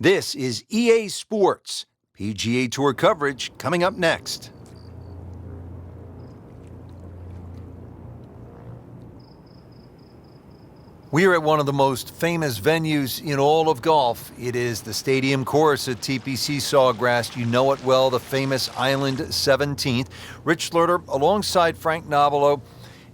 This is EA Sports. PGA Tour coverage coming up next. We are at one of the most famous venues in all of golf. It is the stadium course at TPC Sawgrass. You know it well, the famous Island 17th. Rich Slurter alongside Frank Nobilo,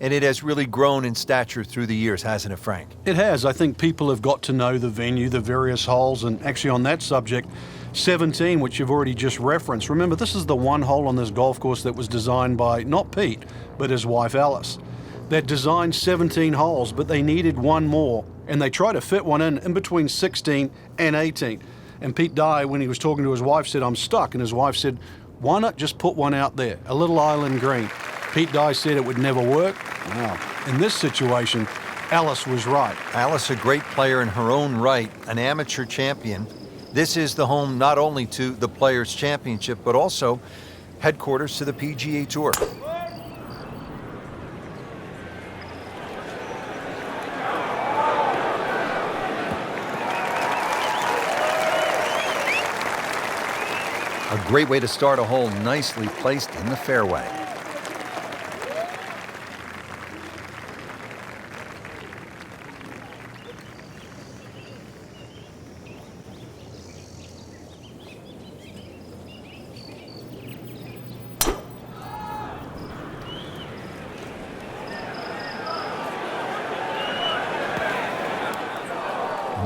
and it has really grown in stature through the years, hasn't it, Frank? It has. I think people have got to know the venue, the various holes, and actually on that subject, 17, which you've already just referenced. Remember, this is the one hole on this golf course that was designed by not Pete, but his wife Alice. They'd designed 17 holes, but they needed one more, and they tried to fit one in between 16 and 18. And Pete Dye, when he was talking to his wife, said, "I'm stuck." And his wife said, "Why not just put one out there, a little island green?" Pete Dye said it would never work. Wow. In this situation, Alice was right. Alice, a great player in her own right, an amateur champion. This is the home not only to the Players' Championship, but also headquarters to the PGA Tour. A great way to start a hole, nicely placed in the fairway.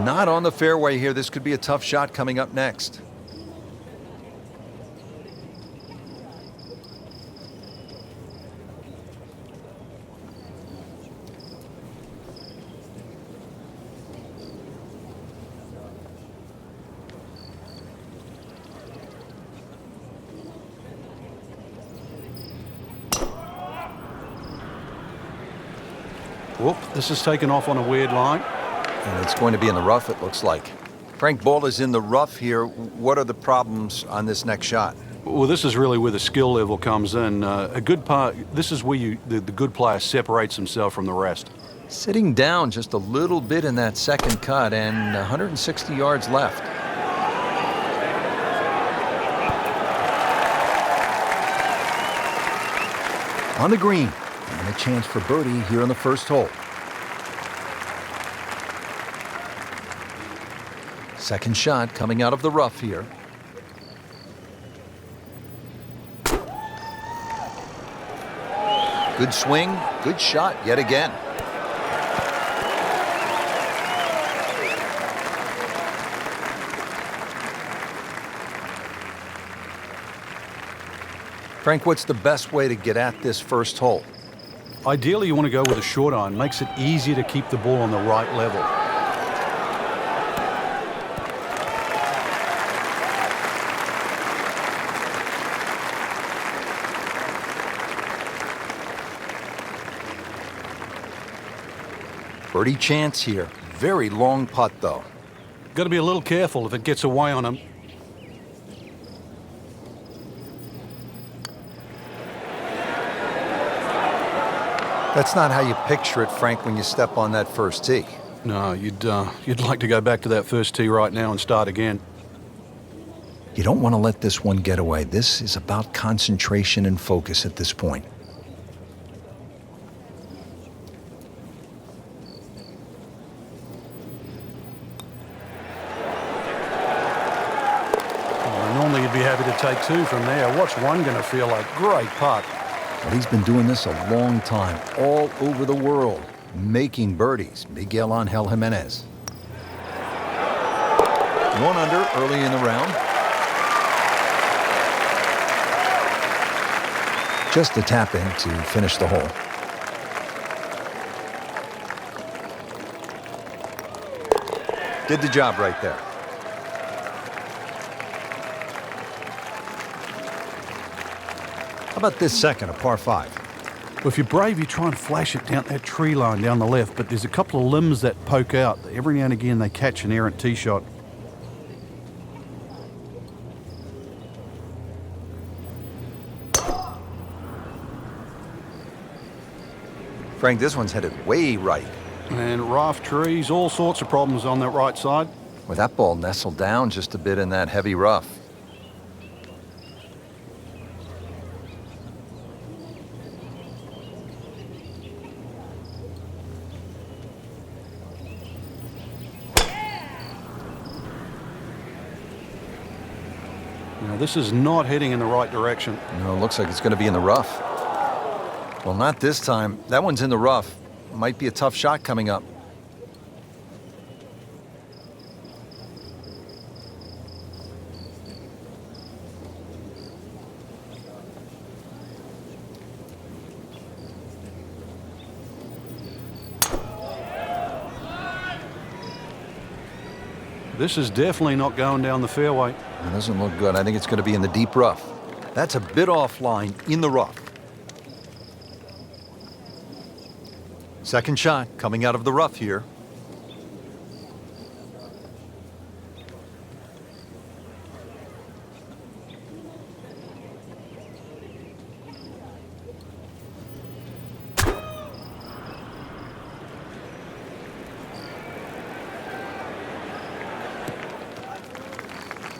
Not on the fairway here. This could be a tough shot coming up next. Whoop, this is taken off on a weird line. And it's going to be in the rough, it looks like. Frank, ball is in the rough here. What are the problems on this next shot? Well, this is really where the skill level comes in. A good part, this is where the good player separates himself from the rest. Sitting down just a little bit in that second cut and 160 yards left. On the green, and a chance for birdie here on the first hole. Second shot coming out of the rough here. Good swing, good shot yet again. Frank, what's the best way to get at this first hole? Ideally, you want to go with a short iron. Makes it easier to keep the ball on the right level. Birdie chance here. Very long putt, though. Got to be a little careful if it gets away on him. That's not how you picture it, Frank, when you step on that first tee. No, you'd like to go back to that first tee right now and start again. You don't want to let this one get away. This is about concentration and focus at this point. Normally you'd be happy to take two from there. What's one going to feel like? Great putt. Well, he's been doing this a long time, all over the world, making birdies. Miguel Angel Jimenez. One under early in the round. Just a tap in to finish the hole. Did the job right there. How about this second, a par 5? Well, if you're brave, you try and flash it down that tree line down the left, but there's a couple of limbs that poke out. Every now and again, they catch an errant tee shot. Frank, this one's headed way right. And rough trees, all sorts of problems on that right side. Well, that ball nestled down just a bit in that heavy rough. Now, this is not heading in the right direction. No, it looks like it's going to be in the rough. Well, not this time. That one's in the rough. Might be a tough shot coming up. This is definitely not going down the fairway. It doesn't look good. I think it's going to be in the deep rough. That's a bit offline in the rough. Second shot coming out of the rough here.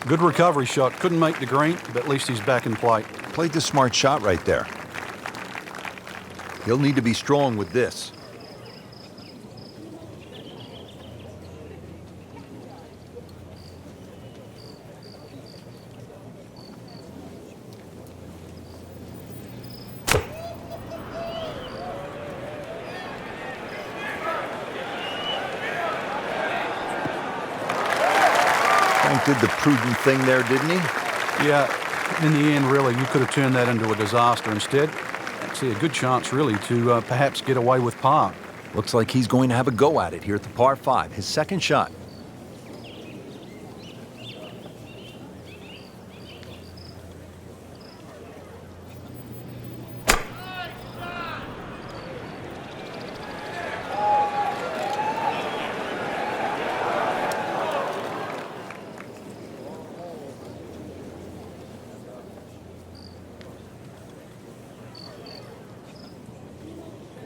Good recovery shot. Couldn't make the green, but at least he's back in play. Played the smart shot right there. He'll need to be strong with this. Frank did the prudent thing there, didn't he? Yeah, in the end, really, you could have turned that into a disaster instead. Actually, a good chance, really, to perhaps get away with par. Looks like he's going to have a go at it here at the par 5, his second shot.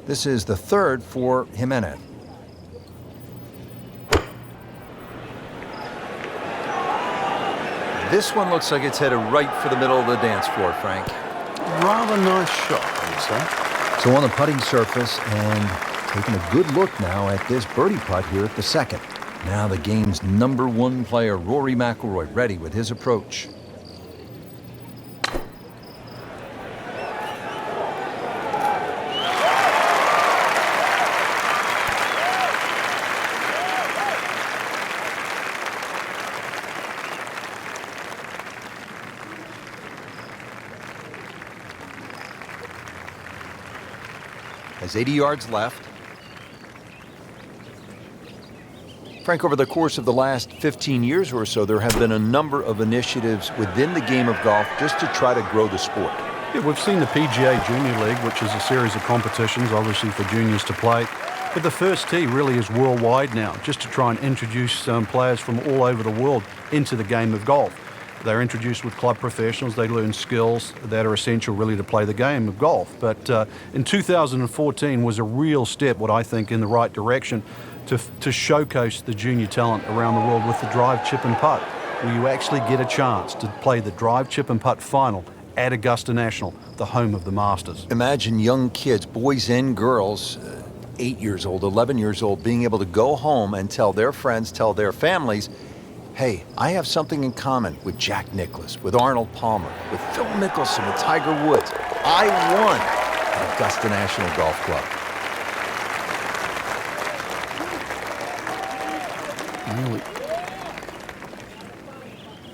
This is the third for Jimenez. This one looks like it's headed right for the middle of the dance floor, Frank. Rather nice shot, I would say. So on the putting surface and taking a good look now at this birdie putt here at the second. Now the game's #1 player, Rory McIlroy, ready with his approach. Has 80 yards left. Frank, over the course of the last 15 years or so, there have been a number of initiatives within the game of golf just to try to grow the sport. Yeah, we've seen the PGA Junior League, which is a series of competitions, obviously for juniors to play. But the first tee really is worldwide now, just to try and introduce players from all over the world into the game of golf. They're introduced with club professionals. They learn skills that are essential really to play the game of golf. But in 2014 was a real step, what I think, in the right direction to showcase the junior talent around the world with the drive, chip and putt, where you actually get a chance to play the drive, chip and putt final at Augusta National, the home of the Masters. Imagine young kids, boys and girls, 8 years old, 11 years old, being able to go home and tell their friends, tell their families, hey, I have something in common with Jack Nicklaus, with Arnold Palmer, with Phil Mickelson, with Tiger Woods. I won at Augusta National Golf Club. Really.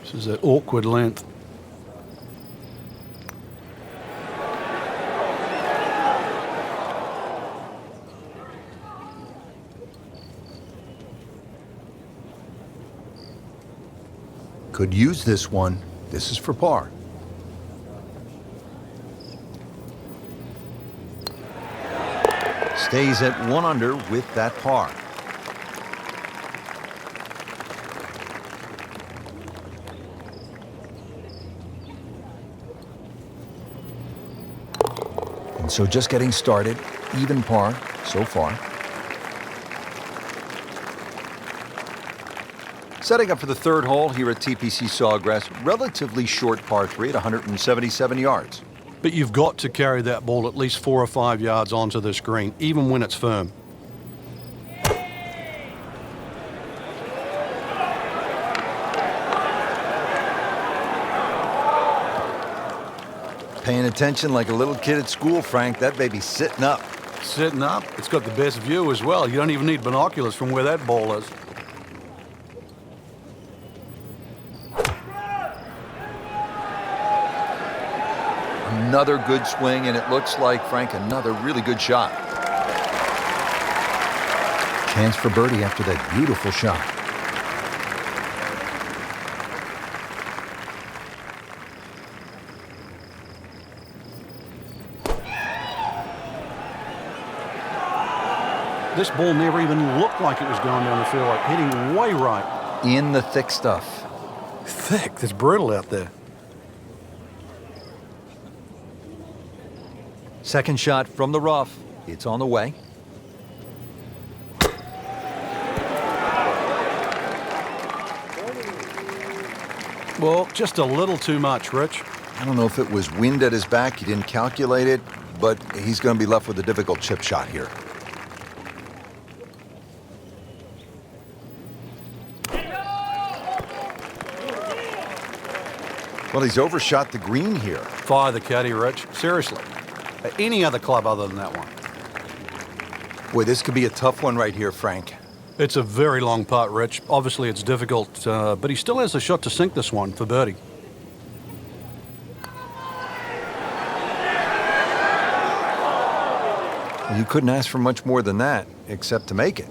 This is an awkward length. Could use this one. This is for par. Stays at 1 under with that par. And so just getting started, even par so far. Setting up for the third hole here at TPC Sawgrass, relatively short par 3 at 177 yards. But you've got to carry that ball at least 4 or 5 yards onto this green, even when it's firm. Paying attention like a little kid at school, Frank. That baby's sitting up. Sitting up, it's got the best view as well. You don't even need binoculars from where that ball is. Another good swing, and it looks like, Frank, another really good shot. Chance for birdie after that beautiful shot. This ball never even looked like it was going down the field, like hitting way right. In the thick stuff. Thick, it's brutal out there. Second shot from the rough. It's on the way. Well, just a little too much, Rich. I don't know if it was wind at his back. He didn't calculate it, but he's going to be left with a difficult chip shot here. Well, he's overshot the green here. Fire the caddy, Rich. Seriously. Any other club other than that one. Boy, this could be a tough one right here, Frank. It's a very long putt, Rich. Obviously, it's difficult, but he still has a shot to sink this one for birdie. You couldn't ask for much more than that, except to make it.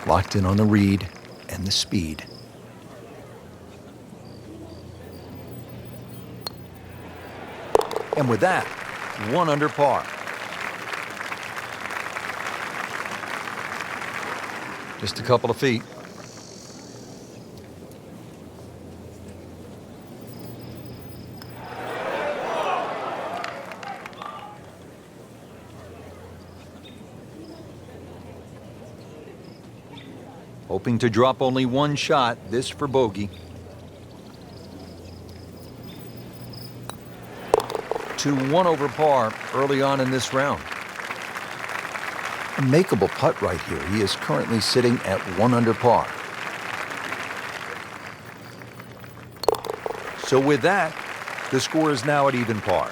Locked in on the read and the speed. And with that, 1 under par. Just a couple of feet. Hoping to drop only 1 shot, this for bogey. 2-1 over par early on in this round. A makeable putt right here. He is currently sitting at 1 under par. So with that, the score is now at even par.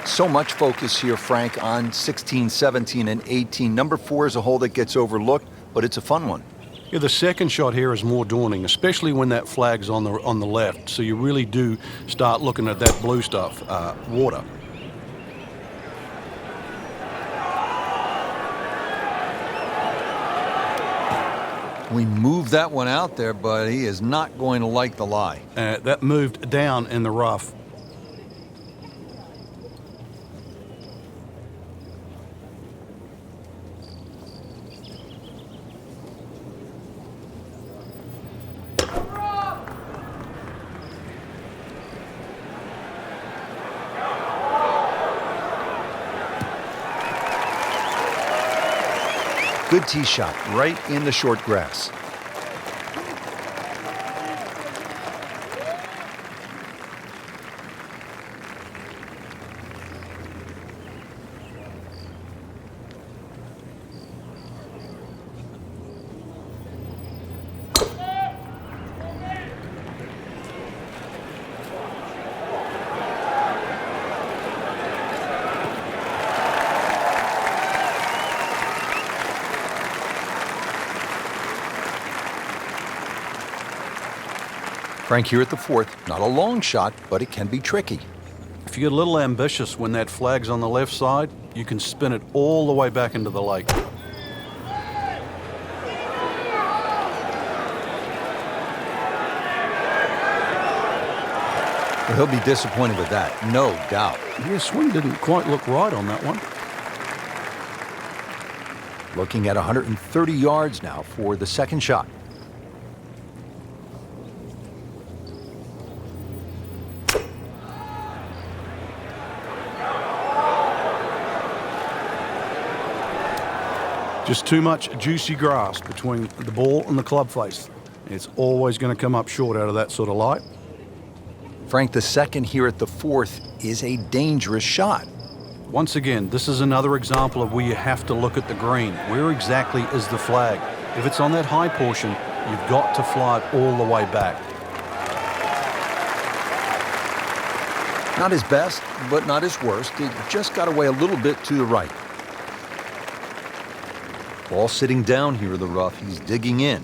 So much focus here, Frank, on 16, 17, and 18. Number 4 is a hole that gets overlooked, but it's a fun one. Yeah, the second shot here is more daunting, especially when that flag's on the left. So you really do start looking at that blue stuff, water. We moved that one out there, but he is not going to like the lie. That moved down in the rough. Good tee shot right in the short grass. Frank here at the fourth. Not a long shot, but it can be tricky. If you get a little ambitious when that flag's on the left side, you can spin it all the way back into the lake. Well, he'll be disappointed with that, no doubt. Yeah, swing didn't quite look right on that one. Looking at 130 yards now for the second shot. Just too much juicy grass between the ball and the club face. It's always going to come up short out of that sort of light. Frank, the second here at the fourth is a dangerous shot. Once again, this is another example of where you have to look at the green. Where exactly is the flag? If it's on that high portion, you've got to fly it all the way back. Not his best, but not his worst. It just got away a little bit to the right. Ball sitting down here in the rough. He's digging in.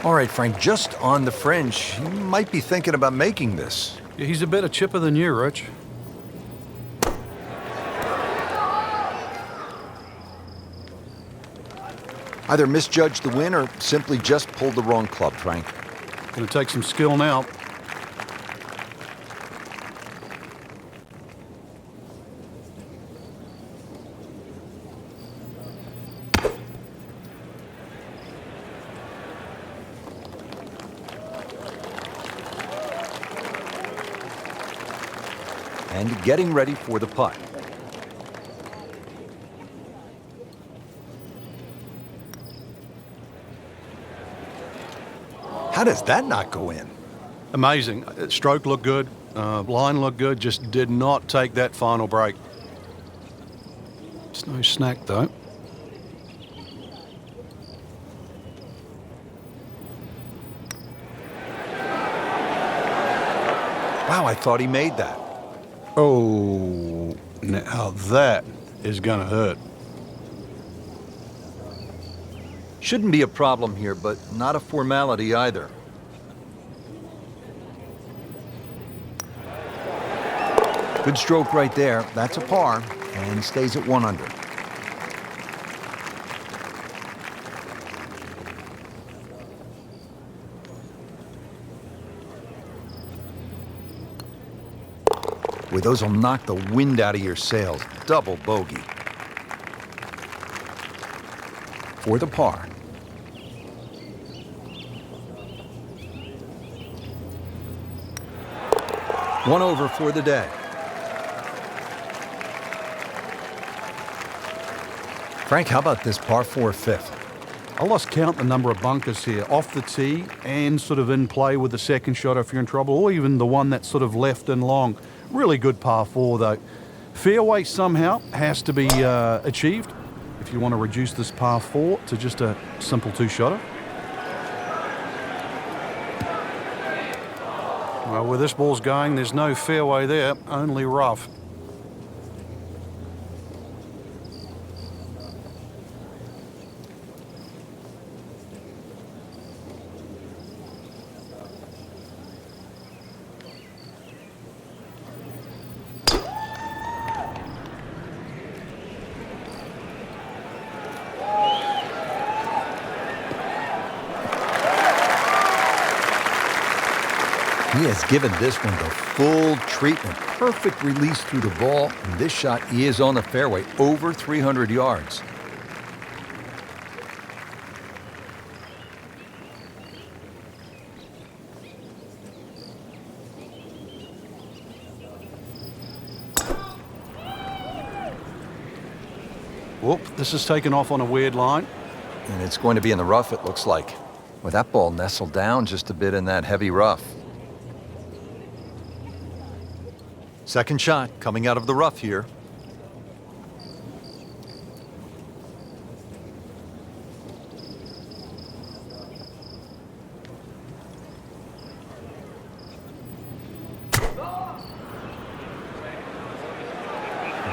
All right, Frank, just on the fringe, he might be thinking about making this. Yeah, he's a better chipper than you, Rich. Either misjudged the win or simply just pulled the wrong club, Frank. Going to take some skill now. And getting ready for the putt. How does that not go in? Amazing. Stroke looked good. Line looked good. Just did not take that final break. It's no snack, though. Wow, I thought he made that. Oh, now that is going to hurt. Shouldn't be a problem here, but not a formality either. Good stroke right there. That's a par, and stays at 1 under. Boy, those will knock the wind out of your sails. Double bogey. For the par. One over for the day. Frank, how about this par 4 fifth? I lost count the number of bunkers here, off the tee and sort of in play with the second shot if you're in trouble, or even the one that's sort of left and long. Really good par 4 though. Fairway somehow has to be achieved if you want to reduce this par 4 to just a simple 2-shotter. Well, where this ball's going, there's no fairway there, only rough. He has given this one the full treatment. Perfect release through the ball. And this shot is on the fairway, over 300 yards. Whoop, this is taken off on a weird line. And it's going to be in the rough, it looks like. With that ball nestled down just a bit in that heavy rough. Second shot coming out of the rough here.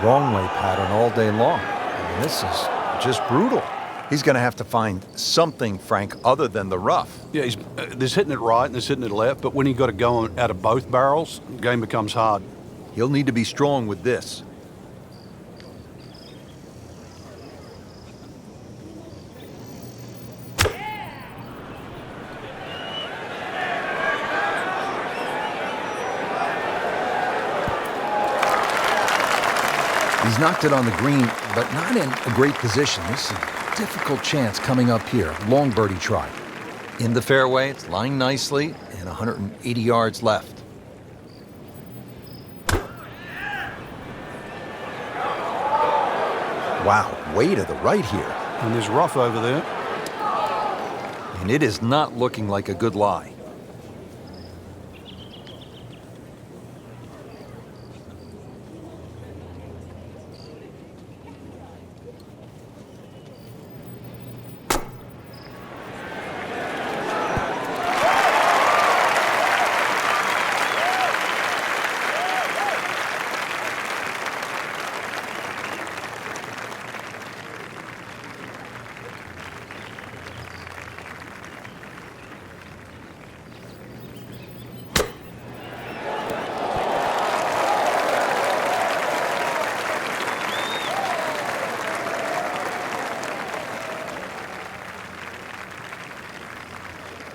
Wrong way pattern all day long. I mean, this is just brutal. He's going to have to find something, Frank, other than the rough. Yeah, there's hitting it right and there's hitting it left, but when you've got to go out of both barrels, the game becomes hard. He'll need to be strong with this. He's knocked it on the green, but not in a great position. This is a difficult chance coming up here. Long birdie try. In the fairway, it's lying nicely, and 180 yards left. Wow, way to the right here. And there's rough over there. And it is not looking like a good lie.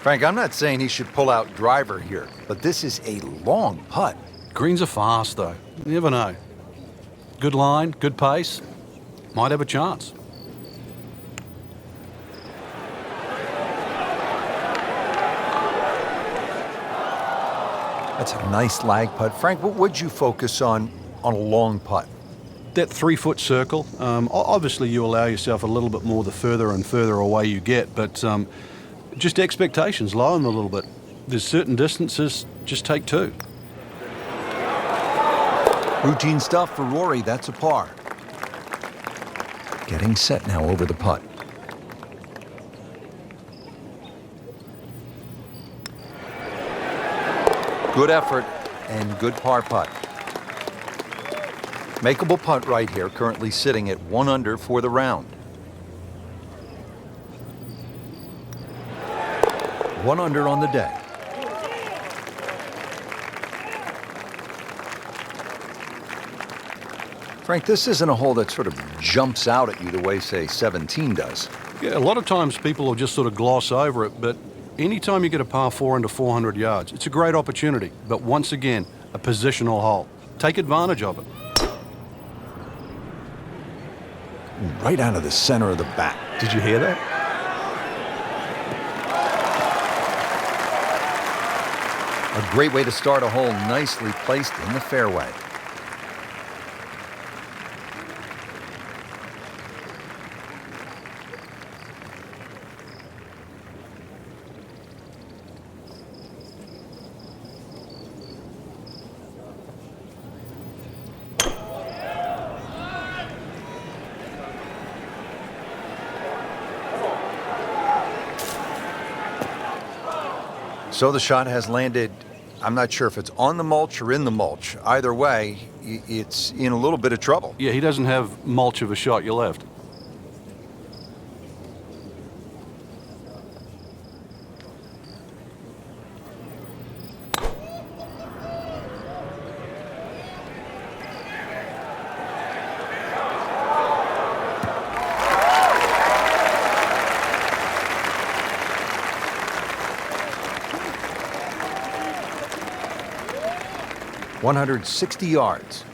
Frank, I'm not saying he should pull out driver here, but this is a long putt. Greens are fast, though. You never know. Good line, good pace. Might have a chance. That's a nice lag putt. Frank, what would you focus on a long putt? That 3-foot circle, obviously you allow yourself a little bit more the further and further away you get, but just expectations, lower them a little bit. There's certain distances, just take two. Routine stuff for Rory, that's a par. Getting set now over the putt. Good effort and good par putt. Makeable putt right here, currently sitting at 1 under for the round. 1 under on the day. Frank, this isn't a hole that sort of jumps out at you the way, say, 17 does. Yeah, a lot of times people will just sort of gloss over it, but anytime you get a par 4 under 400 yards, it's a great opportunity. But once again, a positional hole. Take advantage of it. Right out of the center of the bat. Did you hear that? A great way to start a hole, nicely placed in the fairway. So the shot has landed, I'm not sure if it's on the mulch or in the mulch. Either way, it's in a little bit of trouble. Yeah, he doesn't have mulch of a shot you left. .160 yards.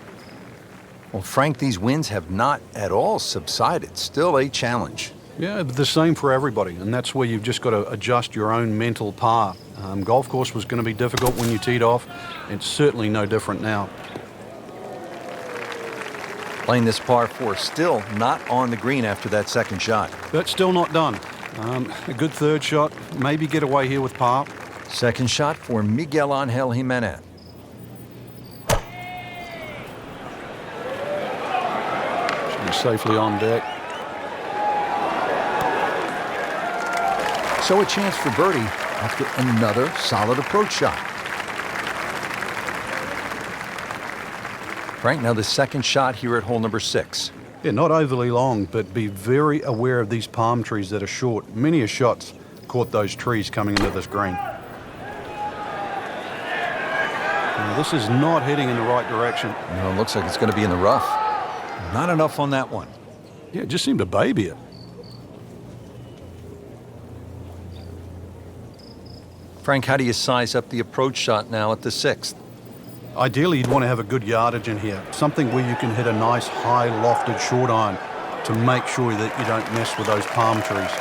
Well, Frank, these winds have not at all subsided. Still a challenge. Yeah, the same for everybody, and that's where you've just got to adjust your own mental par. Golf course was going to be difficult when you teed off. It's certainly no different now. Playing this par 4, still not on the green after that second shot. But still not done. A good third shot, maybe get away here with par. Second shot for Miguel Angel Jimenez. Safely on deck. So a chance for birdie after another solid approach shot. Frank, now the second shot here at hole number 6. Yeah, not overly long, but be very aware of these palm trees that are short. Many a shot's caught those trees coming into this green. Now, this is not heading in the right direction. No, it looks like it's going to be in the rough. Not enough on that one. Yeah, it just seemed to baby it. Frank, how do you size up the approach shot now at the 6th? Ideally, you'd want to have a good yardage in here. Something where you can hit a nice, high, lofted short iron to make sure that you don't mess with those palm trees.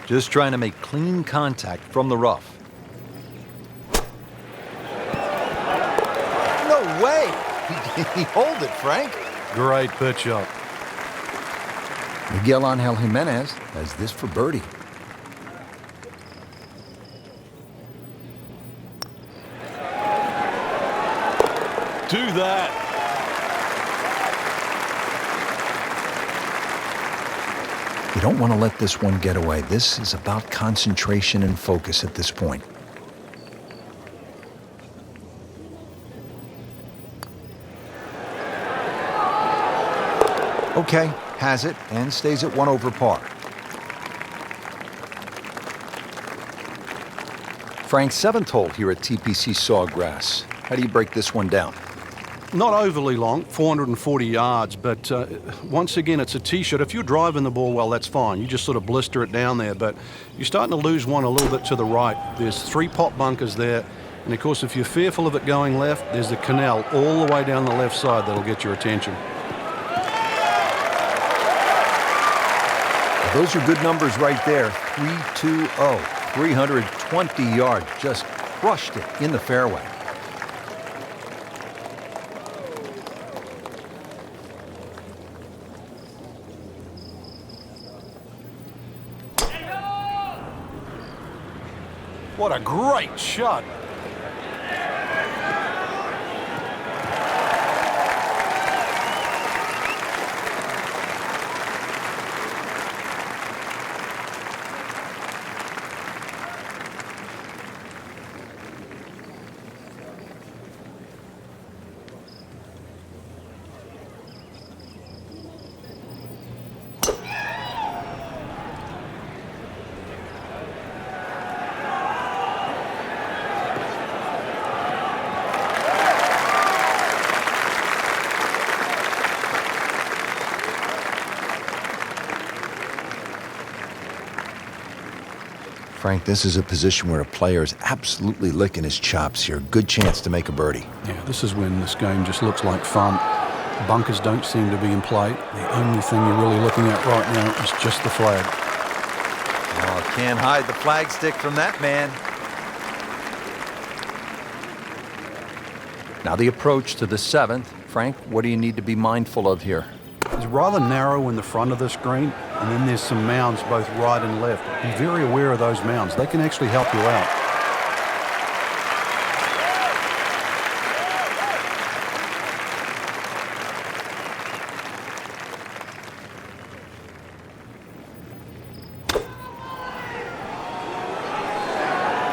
Just trying to make clean contact from the rough. No way! He hold it, Frank. Great pitch shot. Miguel Angel Jimenez has this for birdie. Do that. You don't want to let this one get away. This is about concentration and focus at this point. Okay, has it and stays at 1 over par. Frank's 7th hole here at TPC Sawgrass. How do you break this one down? Not overly long, 440 yards, but once again, it's a tee shot. If you're driving the ball well, that's fine. You just sort of blister it down there, but you're starting to lose one a little bit to the right. There's 3 pot bunkers there, and of course, if you're fearful of it going left, there's the canal all the way down the left side that'll get your attention. Those are good numbers right there. 320, 320 yards. Just crushed it in the fairway. What a great shot. Frank, this is a position where a player is absolutely licking his chops here. Good chance to make a birdie. Yeah, this is when this game just looks like fun. Bunkers don't seem to be in play. The only thing you're really looking at right now is just the flag. Oh, can't hide the flag stick from that man. Now the approach to the 7th. Frank, what do you need to be mindful of here? It's rather narrow in the front of this green, and then there's some mounds both right and left. Be very aware of those mounds. They can actually help you out.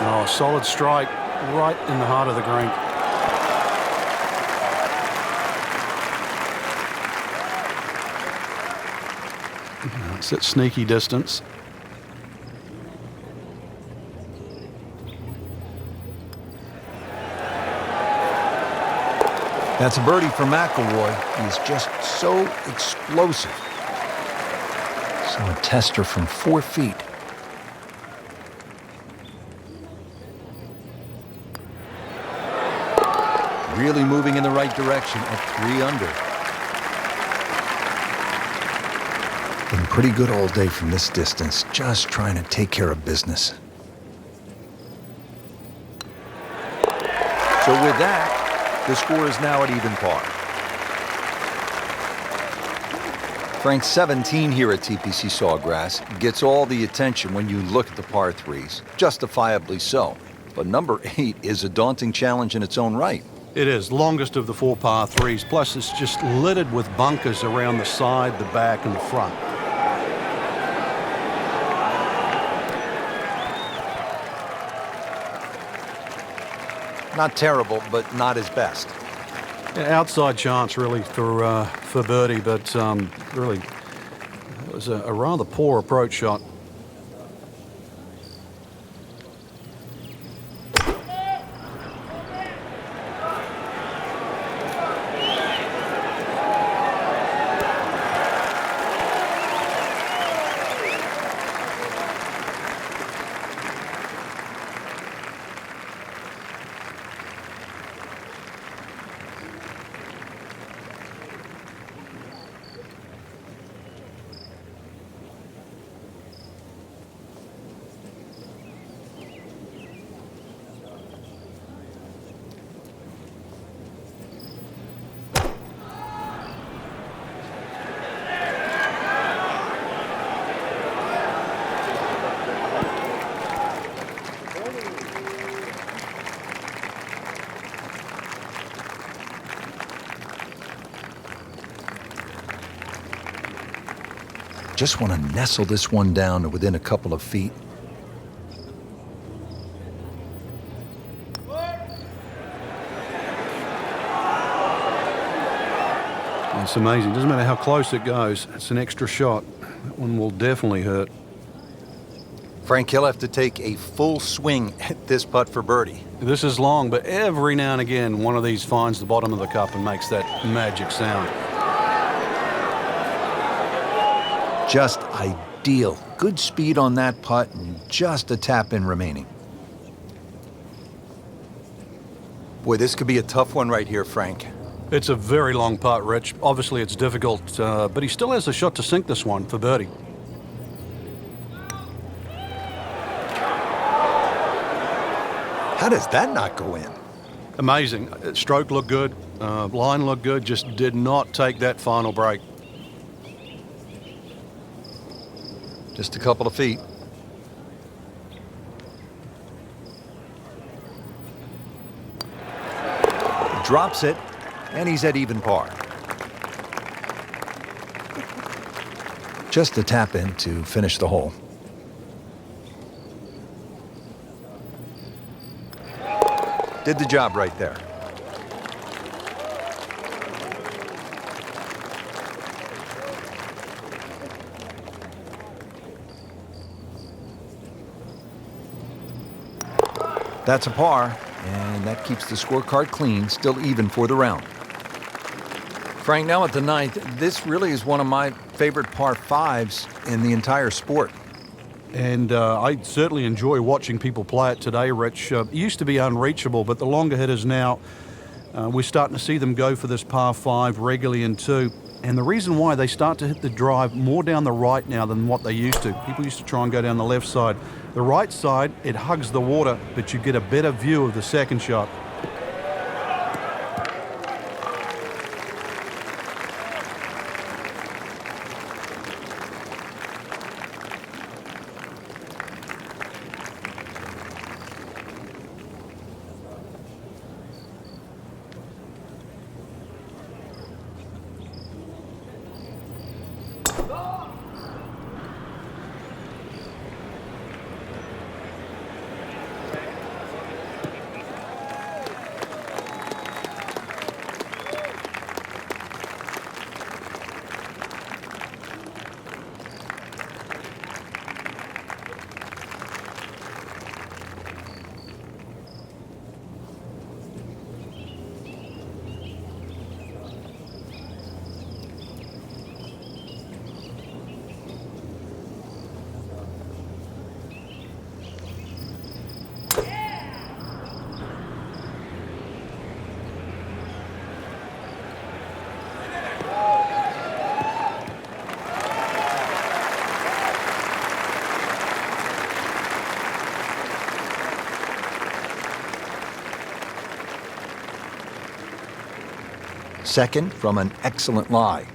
Oh, a solid strike right in the heart of the green. It's at sneaky distance. That's a birdie for McIlroy. He's just so explosive. So a tester from 4 feet. Really moving in the right direction at 3 under. Been pretty good all day from this distance, just trying to take care of business. So with that, the score is now at even par. Frank's 17 here at TPC Sawgrass gets all the attention when you look at the par 3s, justifiably so. But number 8 is a daunting challenge in its own right. It is, longest of the 4 par 3s, plus it's just littered with bunkers around the side, the back, and the front. Not terrible, but not his best. Yeah, outside chance, really, for birdie, but really, it was a rather poor approach shot. Just want to nestle this one down to within a couple of feet. It's amazing. Doesn't matter how close it goes. It's an extra shot. That one will definitely hurt. Frank, he'll have to take a full swing at this putt for birdie. This is long, but every now and again, one of these finds the bottom of the cup and makes that magic sound. Just ideal. Good speed on that putt and just a tap in remaining. Boy, this could be a tough one right here, Frank. It's a very long putt, Rich. Obviously, it's difficult, but he still has a shot to sink this one for birdie. How does that not go in? Amazing. Stroke looked good. Line looked good. Just did not take that final break. Just a couple of feet. Drops it, and he's at even par. Just a tap in to finish the hole. Did the job right there. That's a par, and that keeps the scorecard clean, still even for the round. Frank, now at the ninth, this really is one of my favorite par fives in the entire sport. And I certainly enjoy watching people play it today, Rich. It used to be unreachable, but the longer hitters now, we're starting to see them go for this par five regularly in two. And the reason why they start to hit the drive more down the right now than what they used to. People used to try and go down the left side. The right side, it hugs the water, but you get a better view of the second shot. Second from an excellent lie.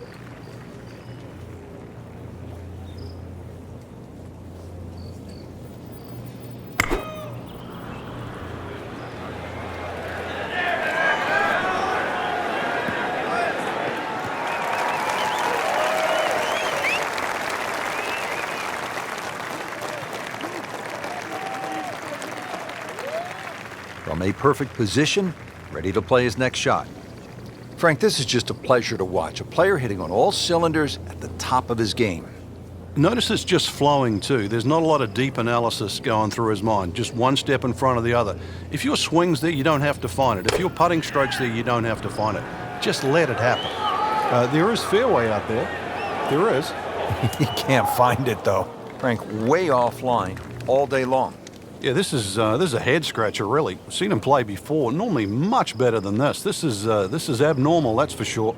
From from a perfect position, ready to play his next shot. Frank, this is just a pleasure to watch. A player hitting on all cylinders at the top of his game. Notice it's just flowing too. There's not a lot of deep analysis going through his mind, just one step in front of the other. If your swing's there, you don't have to find it. If your putting stroke's there, you don't have to find it. Just let it happen. There is fairway out there. There is. He can't find it, though. Frank, way offline all day long. Yeah, this is a head scratcher, really. I've seen him play before. Normally much better than this. This is abnormal, that's for sure.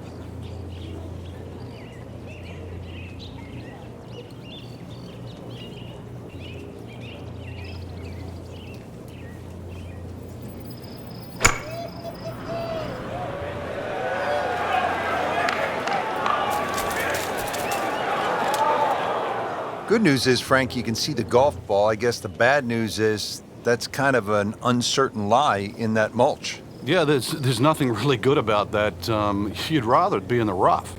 Good news is, Frank, you can see the golf ball. I guess the bad news is that's kind of an uncertain lie in that mulch. Yeah, there's nothing really good about that. You'd rather it be in the rough.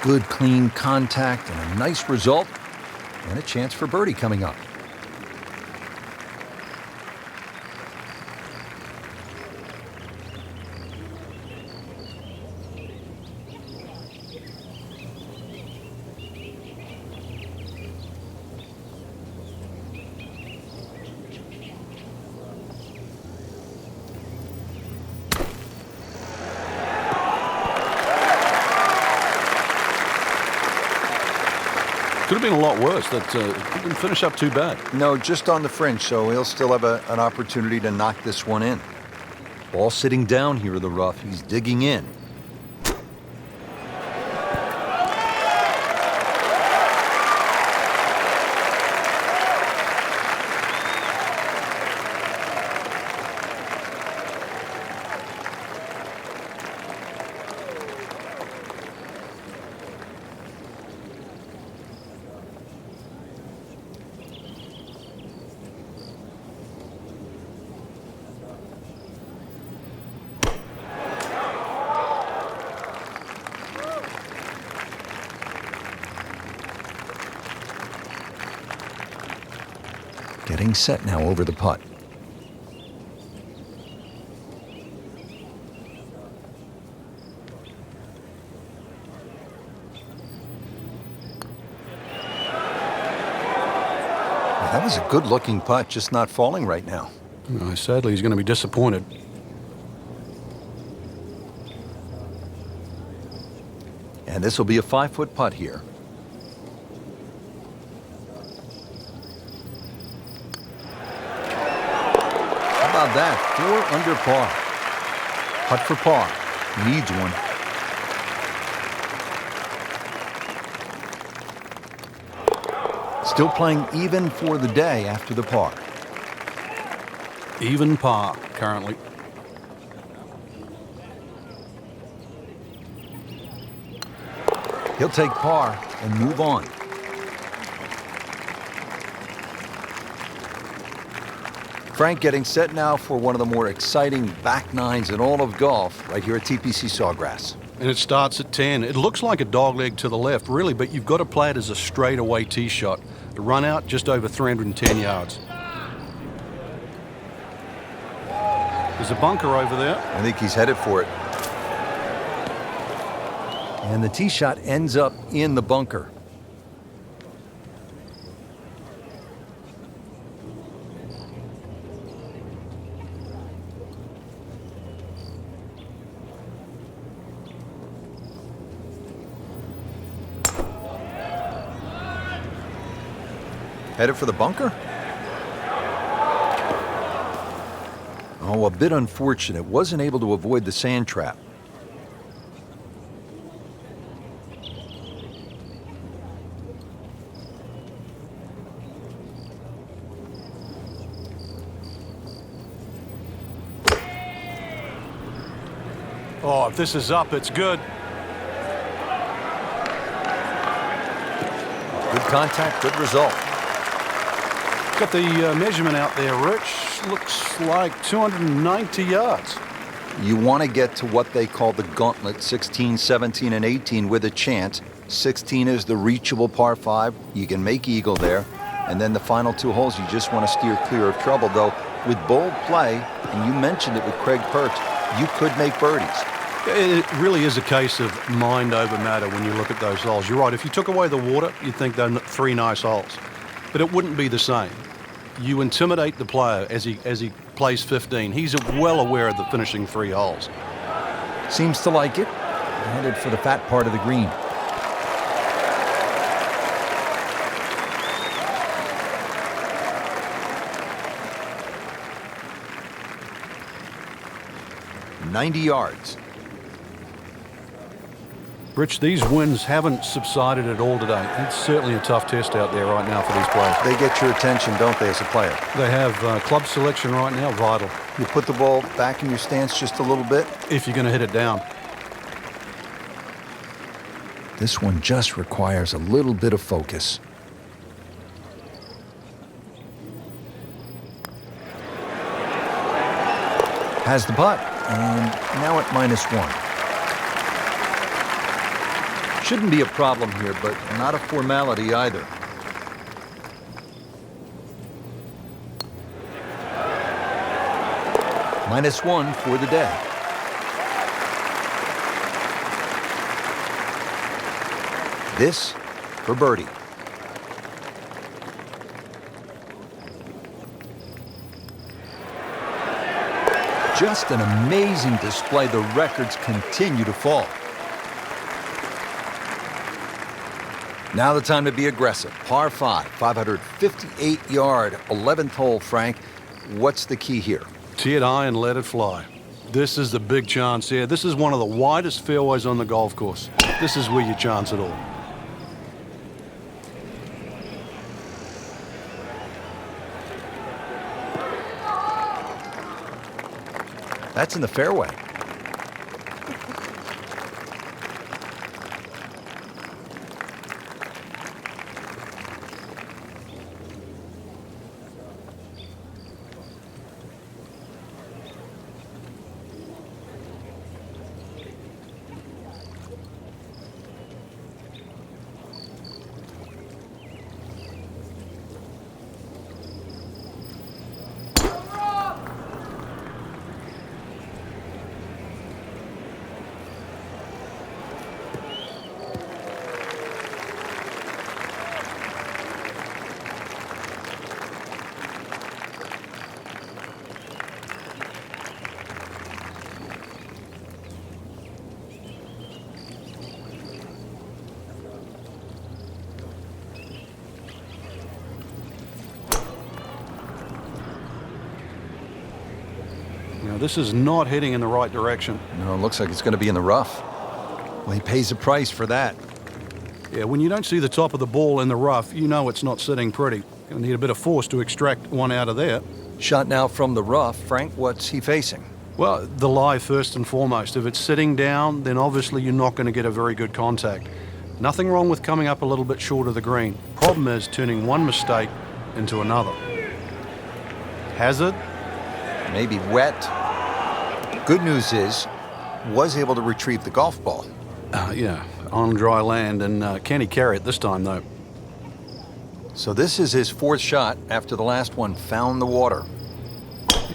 Good, clean contact and a nice result, and a chance for birdie coming up. Could have been a lot worse. That didn't finish up too bad. No, just on the fringe, so he'll still have an opportunity to knock this one in. Ball sitting down here in the rough. He's digging in. Getting set now over the putt. That was a good-looking putt, just not falling right now. Sadly, he's going to be disappointed. And this will be a 5-foot putt here. How about that? 4 under par. Putt for par. Needs one. Still playing even for the day after the par. Even par currently. He'll take par and move on. Frank getting set now for one of the more exciting back nines in all of golf right here at TPC Sawgrass. And it starts at 10. It looks like a dogleg to the left, really, but you've got to play it as a straightaway tee shot. The run out just over 310 yards. There's a bunker over there. I think he's headed for it. And the tee shot ends up in the bunker. Headed for the bunker? Oh, a bit unfortunate. Wasn't able to avoid the sand trap. Oh, if this is up, it's good. Good contact, good result. Got the measurement out there, Rich. looks like 290 yards. You want to get to what they call the gauntlet, 16, 17, and 18 with a chance. 16 is the reachable par 5. You can make eagle there. And then the final 2 holes, you just want to steer clear of trouble. Though, with bold play, and you mentioned it with Craig Perch, you could make birdies. It really is a case of mind over matter when you look at those holes. You're right. If you took away the water, you'd think they're 3 nice holes. But it wouldn't be the same. You intimidate the player as he plays 15. He's well aware of the finishing 3 holes. Seems to like it. Headed for the fat part of the green. "90 yards. Rich, these winds haven't subsided at all today. It's certainly a tough test out there right now for these players. They get your attention, don't they, as a player? They have club selection right now, vital. You put the ball back in your stance just a little bit. If you're going to hit it down. This one just requires a little bit of focus. Has the putt, and now at -1. Shouldn't be a problem here, but not a formality either. -1 for the day. This for birdie. Just an amazing display. The records continue to fall. Now the time to be aggressive. Par 5, 558-yard, 11th hole, Frank. What's the key here? Tee it high and let it fly. This is the big chance here. This is one of the widest fairways on the golf course. This is where you chance it all. That's in the fairway. Now, this is not heading in the right direction. No, it looks like it's going to be in the rough. Well, he pays a price for that. Yeah, when you don't see the top of the ball in the rough, you know it's not sitting pretty. Going to need a bit of force to extract one out of there. Shot now from the rough. Frank, what's he facing? Well, the lie first and foremost. If it's sitting down, then obviously you're not going to get a very good contact. Nothing wrong with coming up a little bit short of the green. Problem is turning one mistake into another. Hazard? Maybe wet. Good news is, was able to retrieve the golf ball. Yeah, on dry land, and can he carry it this time, though? So this is his 4th shot after the last one found the water.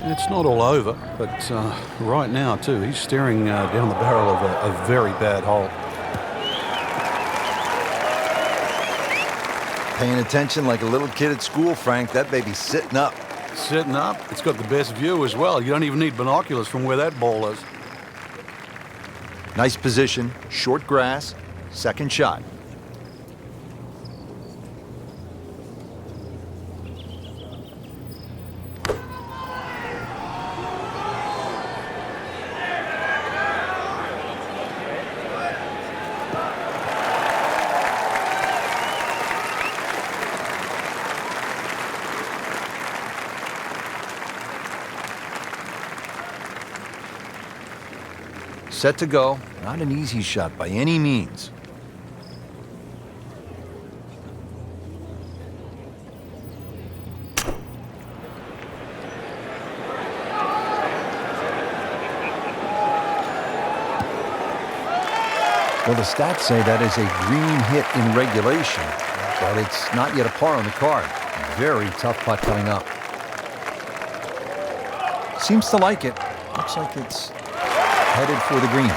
It's not all over, but right now, too, he's staring down the barrel of a very bad hole. Paying attention like a little kid at school, Frank. That baby's sitting up. Sitting up. It's got the best view as well. You don't even need binoculars from where that ball is. Nice position, short grass, 2nd shot. Set to go. Not an easy shot by any means. Well, the stats say that is a green hit in regulation, but it's not yet a par on the card. Very tough putt coming up. Seems to like it. Looks like it's headed for the green.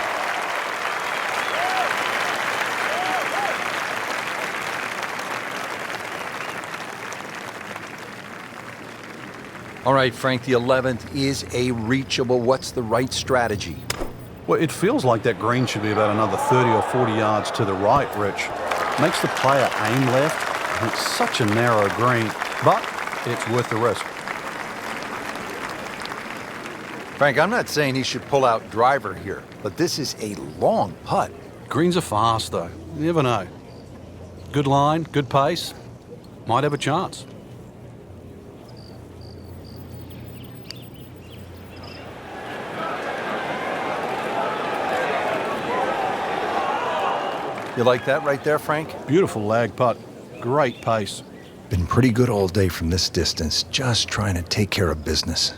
All right, Frank, the 11th is a reachable. What's the right strategy? Well, it feels like that green should be about another 30 or 40 yards to the right, Rich. Makes the player aim left, and it's such a narrow green, but it's worth the risk. Frank, I'm not saying he should pull out driver here, but this is a long putt. Greens are fast, though. You never know. Good line, good pace. Might have a chance. You like that right there, Frank? Beautiful lag putt. Great pace. Been pretty good all day from this distance, just trying to take care of business.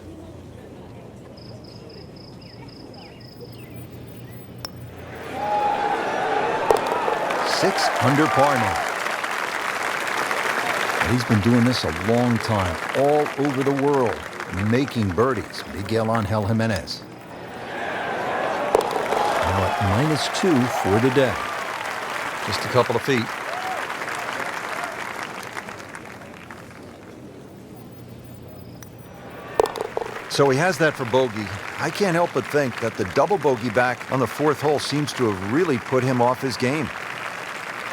Six under par now. He's been doing this a long time, all over the world, making birdies. Miguel Angel Jimenez. Now at -2 for the day. Just a couple of feet. So he has that for bogey. I can't help but think that the double bogey back on the 4th hole seems to have really put him off his game.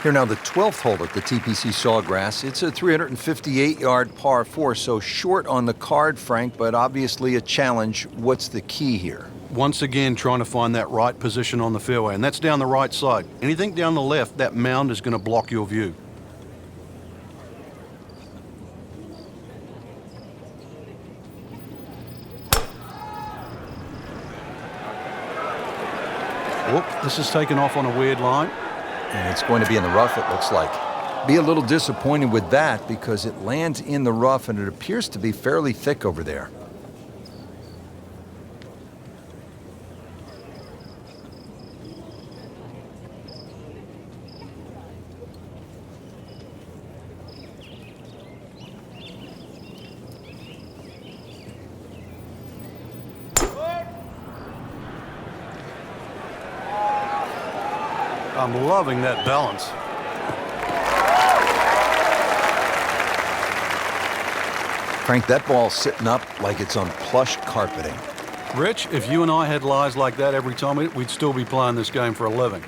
Here now, the 12th hole at the TPC Sawgrass. It's a 358-yard par 4, so short on the card, Frank, but obviously a challenge. What's the key here? Once again, trying to find that right position on the fairway, and that's down the right side. Anything down the left, that mound is going to block your view. Whoop, this is taken off on a weird line. And it's going to be in the rough, it looks like. Be a little disappointed with that because it lands in the rough and it appears to be fairly thick over there. I'm loving that balance. Frank, that ball's sitting up like it's on plush carpeting. Rich, if you and I had lies like that every time, we'd still be playing this game for a living.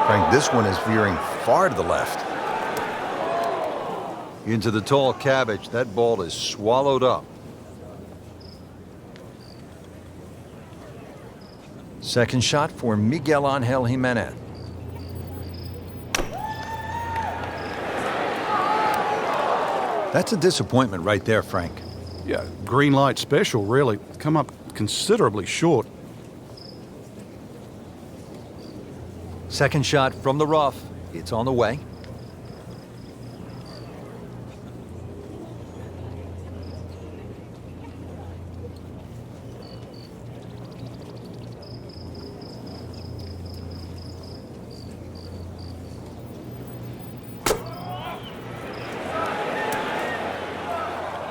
Frank, this one is veering far to the left. Into the tall cabbage. That ball is swallowed up. Second shot for Miguel Angel Jimenez. That's a disappointment right there, Frank. Yeah, green light special, really. Come up considerably short. Second shot from the rough. It's on the way.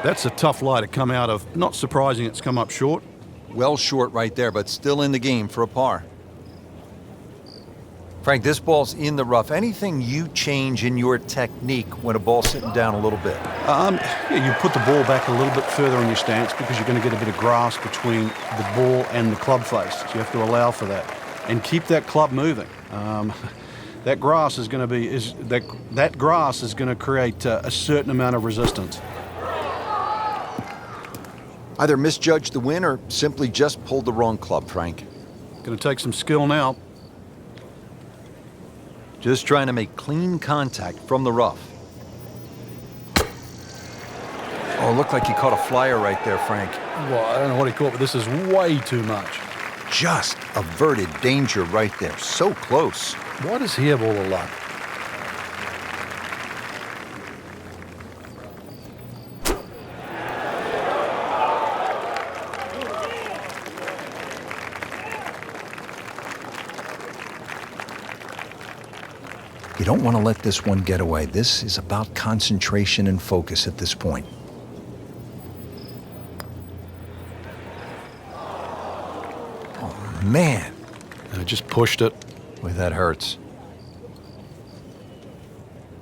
That's a tough lie to come out of. Not surprising it's come up short. Well short right there, but still in the game for a par. Frank, this ball's in the rough. Anything you change in your technique when a ball's sitting down a little bit? Yeah, you put the ball back a little bit further in your stance because you're going to get a bit of grass between the ball and the club face. So you have to allow for that and keep that club moving. That grass is going to be that grass is going to create a certain amount of resistance. Either misjudged the win or simply just pulled the wrong club, Frank. Going to take some skill now. Just trying to make clean contact from the rough. Oh, it looked like he caught a flyer right there, Frank. Well, I don't know what he caught, but this is way too much. Just averted danger right there. So close. Why does he have all the luck? don't want to let this one get away. This is about concentration and focus at this point. Oh, man. I just pushed it. Boy, that hurts.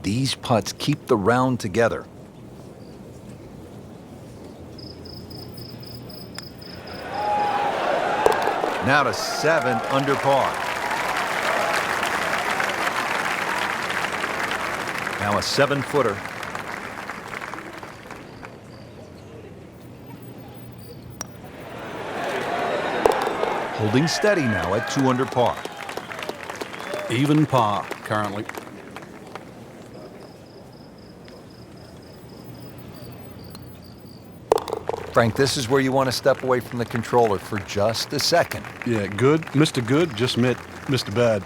These putts keep the round together. Now to 7 under par. Now a 7-footer. Holding steady now at 2 under par. Even par currently. Frank, this is where you want to step away from the controller for just a second. Yeah, good. Mr. Good just met Mr. Bad.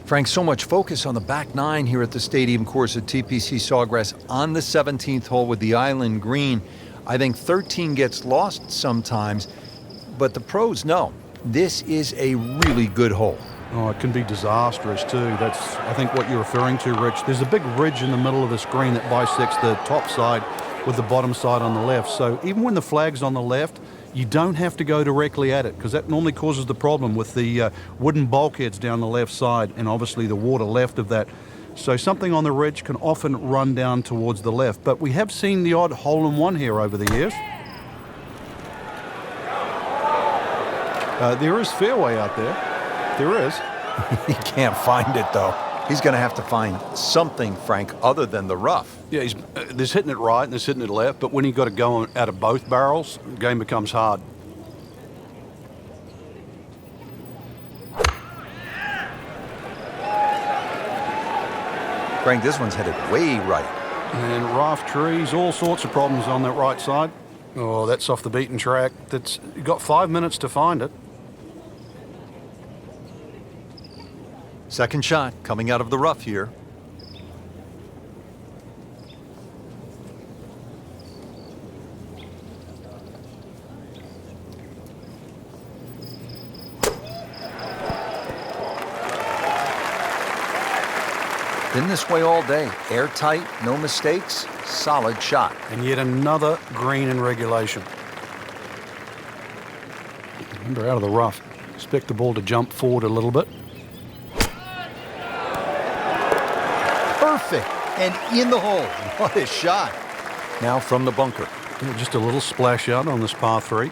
Frank, so much focus on the back 9 here at the stadium course at TPC Sawgrass on the 17th hole with the island green. I think 13 gets lost sometimes, but the pros know this is a really good hole. Oh, it can be disastrous too. That's, I think, what you're referring to, Rich. There's a big ridge in the middle of this green that bisects the top side with the bottom side on the left. So even when the flag's on the left, you don't have to go directly at it, because that normally causes the problem with the wooden bulkheads down the left side and obviously the water left of that. So something on the ridge can often run down towards the left. But we have seen the odd hole-in-one here over the years. There is fairway out there. There is. He can't find it, though. He's going to have to find something, Frank, other than the rough. Yeah, there's hitting it right and there's hitting it left, but when you've got to go out of both barrels, the game becomes hard. Frank, this one's headed way right. And raft trees, all sorts of problems on that right side. Oh, that's off the beaten track. That's got 5 minutes to find it. Second shot coming out of the rough here. Been this way all day. Airtight, no mistakes, solid shot. And yet another green in regulation. Remember, out of the rough. Expect the ball to jump forward a little bit. Perfect, and in the hole. What a shot. Now from the bunker. Yeah, just a little splash out on this par 3.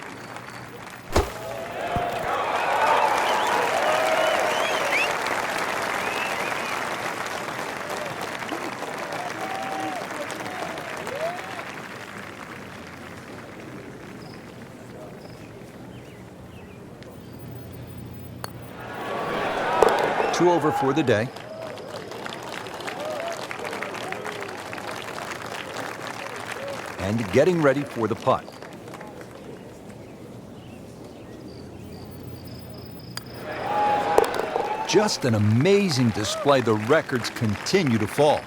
Two over for the day. And getting ready for the putt. Just an amazing display. The records continue to fall.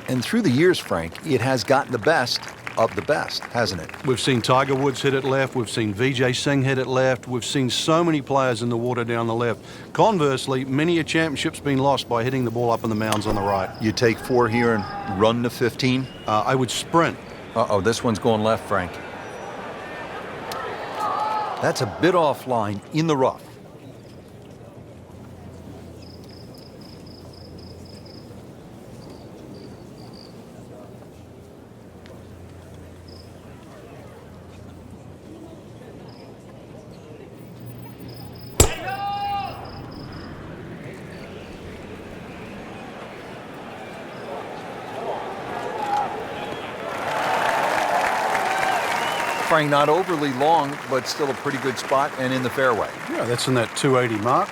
And through the years, Frank, it has gotten the best of the best, hasn't it? We've seen Tiger Woods hit it left. We've seen Vijay Singh hit it left. We've seen so many players in the water down the left. Conversely, many a championship's been lost by hitting the ball up in the mounds on the right. You take 4 here and run to 15? I would sprint. Uh-oh, this one's going left, Frank. That's a bit offline in the rough. Frank, not overly long, but still a pretty good spot and in the fairway. Yeah, that's in that 280 mark.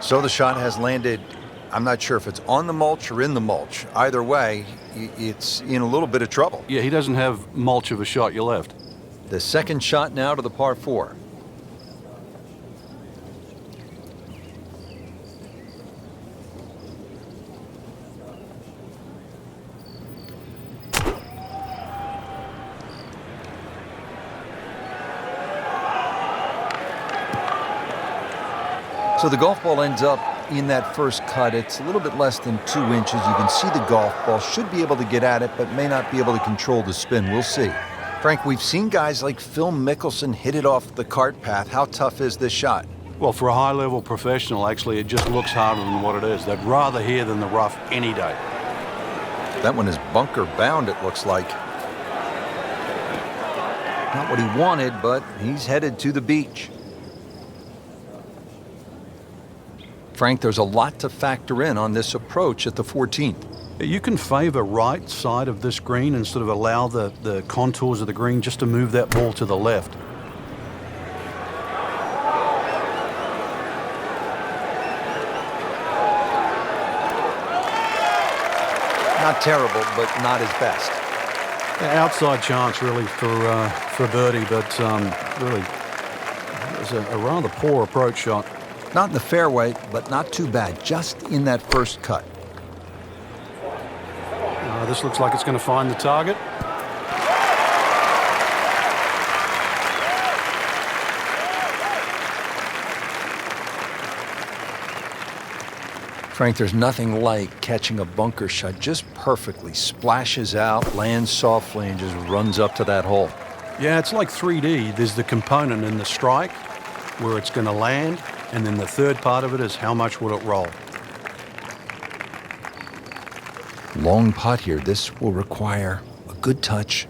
So the shot has landed. I'm not sure if it's on the mulch or in the mulch. Either way, it's in a little bit of trouble. Yeah, he doesn't have mulch of a shot. You're left. The second shot now to the par 4. So the golf ball ends up in that first cut. It's a little bit less than 2 inches. You can see the golf ball should be able to get at it, but may not be able to control the spin. We'll see. Frank, we've seen guys like Phil Mickelson hit it off the cart path. How tough is this shot? Well, for a high-level professional, actually, it just looks harder than what it is. They'd rather here than the rough any day. That one is bunker bound, it looks like. Not what he wanted, but he's headed to the beach. Frank, there's a lot to factor in on this approach at the 14th. You can favor right side of this green and sort of allow the contours of the green just to move that ball to the left. Not terrible, but not his best. Yeah, outside chance really for birdie, but really it was a rather poor approach shot. Not in the fairway, but not too bad, just in that first cut. This looks like it's going to find the target. Frank, there's nothing like catching a bunker shot just perfectly. Splashes out, lands softly, and just runs up to that hole. Yeah, it's like 3D. There's the component in the strike where it's going to land, and then the third part of it is how much will it roll. Long putt here. This will require a good touch.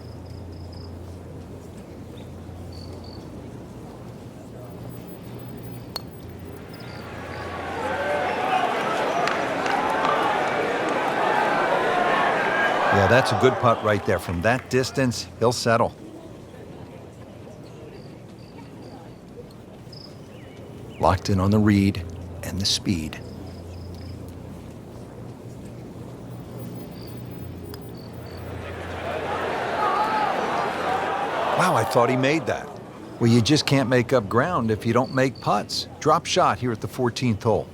Yeah, that's a good putt right there. From that distance, he'll settle. Locked in on the read and the speed. Wow, I thought he made that. Well, you just can't make up ground if you don't make putts. Drop shot here at the 14th hole.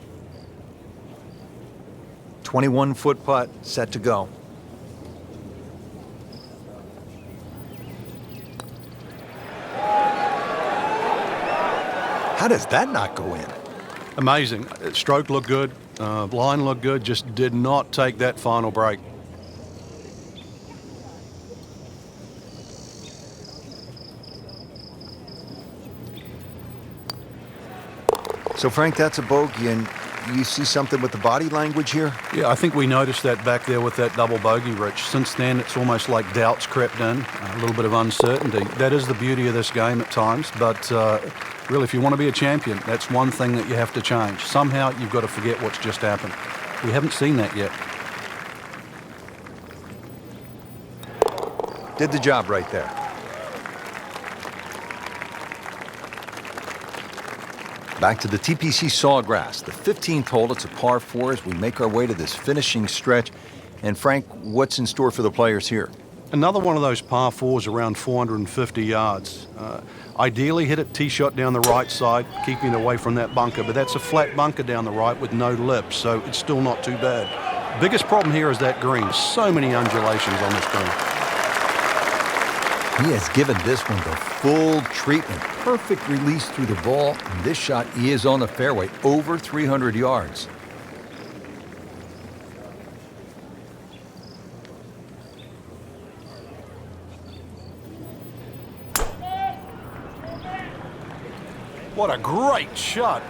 21-foot putt, set to go. How does that not go in? Amazing. Stroke looked good, line looked good, just did not take that final break. So, Frank, that's a bogey, and you see something with the body language here? Yeah, I think we noticed that back there with that double bogey, Rich. Since then, it's almost like doubts crept in, a little bit of uncertainty. That is the beauty of this game at times, but really, if you want to be a champion, that's one thing that you have to change. Somehow, you've got to forget what's just happened. We haven't seen that yet. Did the job right there. Back to the TPC Sawgrass, the 15th hole. It's a par 4 as we make our way to this finishing stretch. And Frank, what's in store for the players here? Another one of those par 4s around 450 yards. Ideally, hit it tee shot down the right side, keeping it away from that bunker. But that's a flat bunker down the right with no lip, so it's still not too bad. Biggest problem here is that green. So many undulations on this green. He has given this one the full treatment. Perfect release through the ball. And this shot is on the fairway, over 300 yards. What a great shot.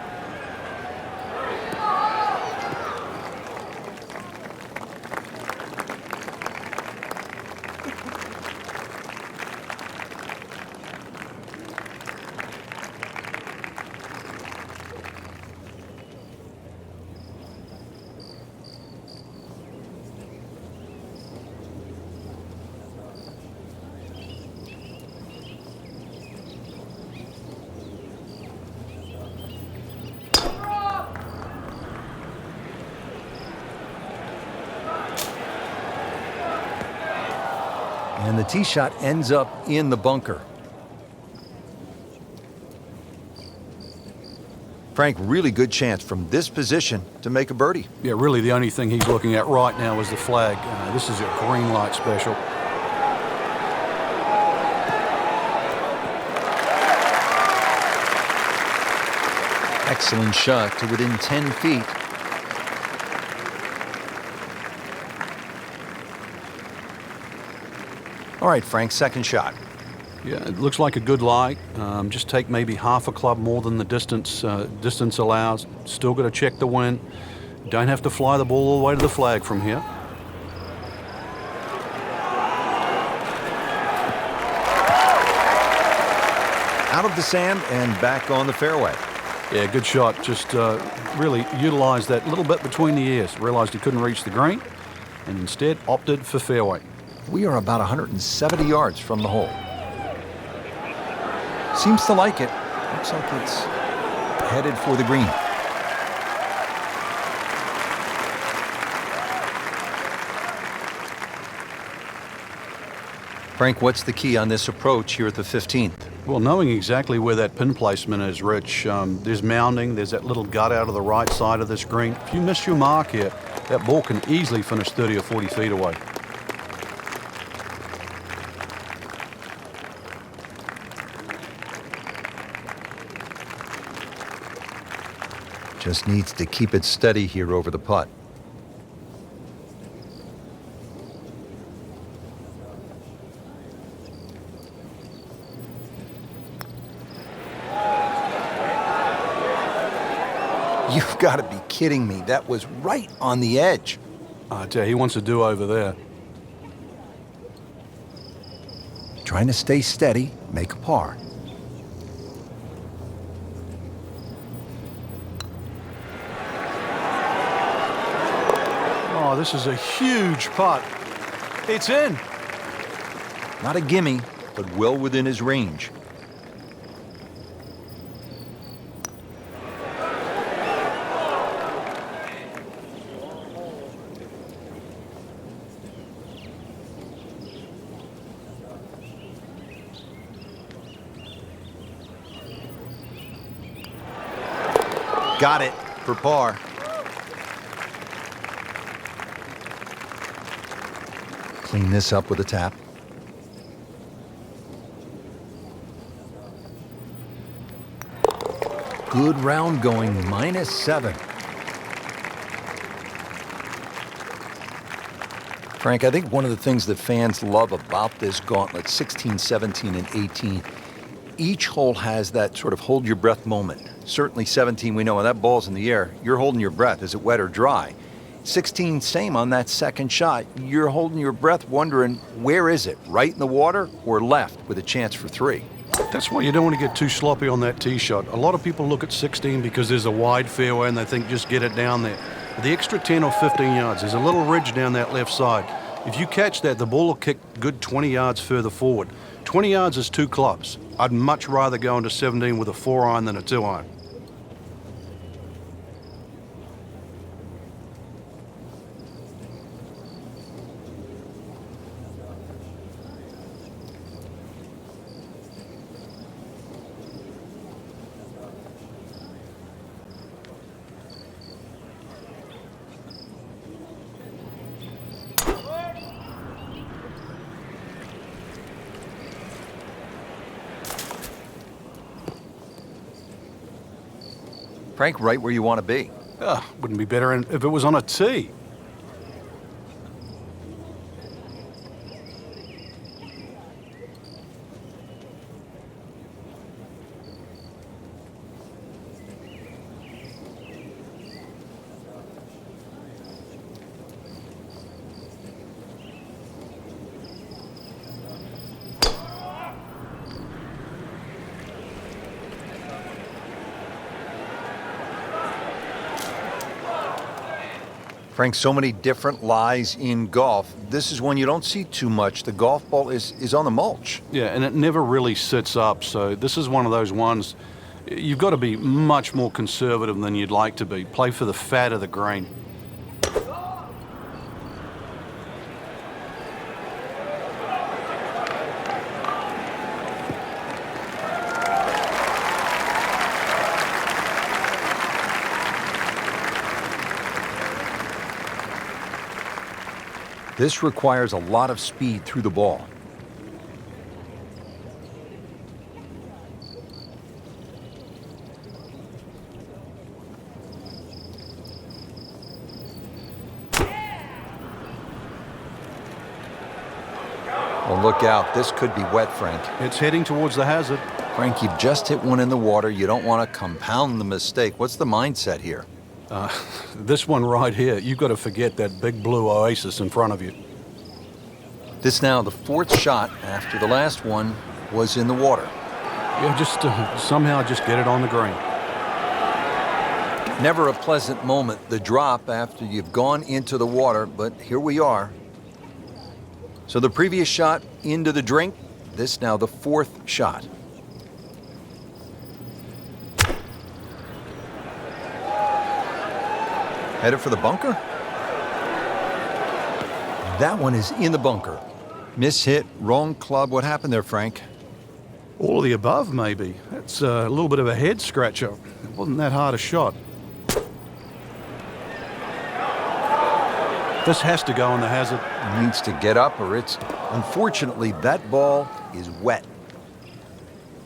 And the tee shot ends up in the bunker. Frank, really good chance from this position to make a birdie. Yeah, really the only thing he's looking at right now is the flag. This is a green light special. Excellent shot to within 10 feet. All right, Frank, second shot. Yeah, it looks like a good lie. Just take maybe half a club more than the distance allows. Still got to check the wind. Don't have to fly the ball all the way to the flag from here. Out of the sand and back on the fairway. Yeah, good shot. Just really utilized that little bit between the ears. Realized he couldn't reach the green and instead opted for fairway. We are about 170 yards from the hole. Seems to like it. Looks like it's headed for the green. Frank, what's the key on this approach here at the 15th? Well, knowing exactly where that pin placement is, Rich, there's mounding, there's that little gut out of the right side of this green. If you miss your mark here, that ball can easily finish 30 or 40 feet away. Just needs to keep it steady here over the putt. You've got to be kidding me. That was right on the edge. I tell you, he wants a do-over there. Trying to stay steady, make a par. Oh, this is a huge putt. It's in. Not a gimme, but well within his range. Got it for par. Clean this up with a tap. Good round going, -7. Frank, I think one of the things that fans love about this gauntlet, 16, 17, and 18, each hole has that sort of hold your breath moment. Certainly 17, we know when that ball's in the air, you're holding your breath. Is it wet or dry? 16, same on that second shot. You're holding your breath wondering, where is it? Right in the water or left with a chance for 3? That's why you don't want to get too sloppy on that tee shot. A lot of people look at 16 because there's a wide fairway and they think just get it down there. The extra 10 or 15 yards, there's a little ridge down that left side. If you catch that, the ball will kick good 20 yards further forward. 20 yards is 2 clubs. I'd much rather go into 17 with a 4-iron than a 2-iron. Frank, right where you want to be. Wouldn't be better if it was on a tee. Frank, so many different lies in golf. This is one you don't see too much. The golf ball is on the mulch. Yeah, and it never really sits up. So this is one of those ones, you've got to be much more conservative than you'd like to be. Play for the fat of the green. This requires a lot of speed through the ball. Well, look out. This could be wet, Frank. It's heading towards the hazard. Frank, you've just hit one in the water. You don't want to compound the mistake. What's the mindset here? This one right here, you've got to forget that big blue oasis in front of you. This now the fourth shot after the last one was in the water. Yeah, just somehow just get it on the green. Never a pleasant moment, the drop after you've gone into the water, but here we are. So the previous shot into the drink, this now the fourth shot. Headed for the bunker? That one is in the bunker. Mishit, wrong club. What happened there, Frank? All of the above, maybe. That's a little bit of a head scratcher. It wasn't that hard a shot. This has to go in the hazard. Needs to get up or it's... Unfortunately, that ball is wet.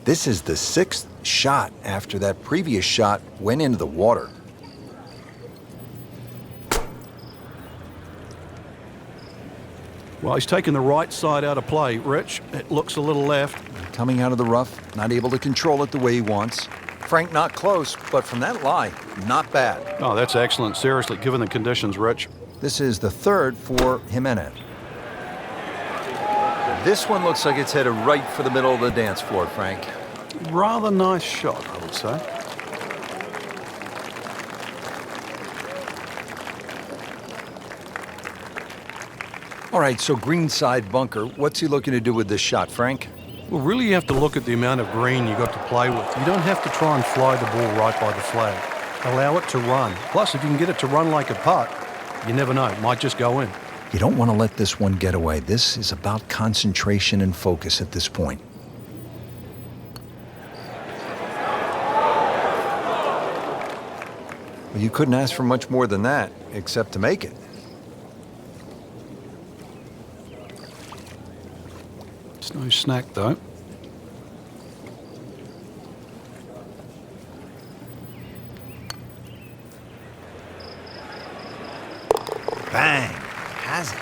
This is the sixth shot after that previous shot went into the water. Well, he's taking the right side out of play, Rich. It looks a little left. Coming out of the rough, not able to control it the way he wants. Frank, not close, but from that lie, not bad. Oh, that's excellent. Seriously, given the conditions, Rich. This is the third for Jimenez. This one looks like it's headed right for the middle of the dance floor, Frank. Rather nice shot, I would say. All right, so greenside bunker. What's he looking to do with this shot, Frank? Well, really you have to look at the amount of green you got to play with. You don't have to try and fly the ball right by the flag. Allow it to run. Plus, if you can get it to run like a putt, you never know, it might just go in. You don't want to let this one get away. This is about concentration and focus at this point. Well, you couldn't ask for much more than that, except to make it. It's no snack, though. Bang! Has it.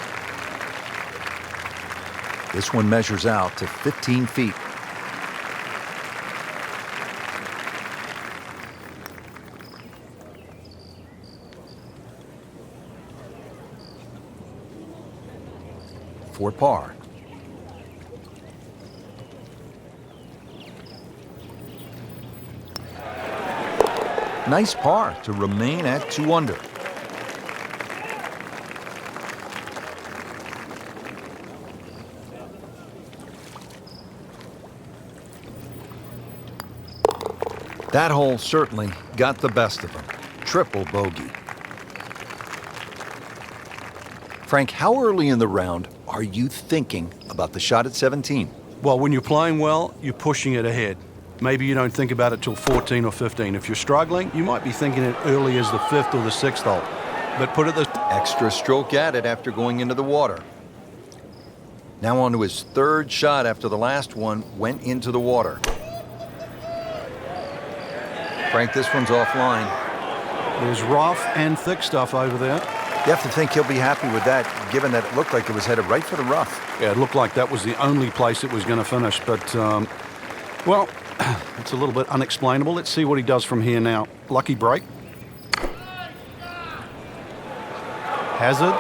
This one measures out to 15 feet. For par. Nice par to remain at 2 under. That hole certainly got the best of him. Triple bogey. Frank, how early in the round are you thinking about the shot at 17? Well, when you're playing well, you're pushing it ahead. Maybe you don't think about it till 14 or 15. If you're struggling, you might be thinking it early as the 5th or the 6th hole. But put it this... Extra stroke at it after going into the water. Now on to his third shot after the last one went into the water. Frank, this one's offline. There's rough and thick stuff over there. You have to think he'll be happy with that, given that it looked like it was headed right for the rough. Yeah, it looked like that was the only place it was going to finish. But, well, it's a little bit unexplainable. Let's see what he does from here now. Lucky break. Hazard.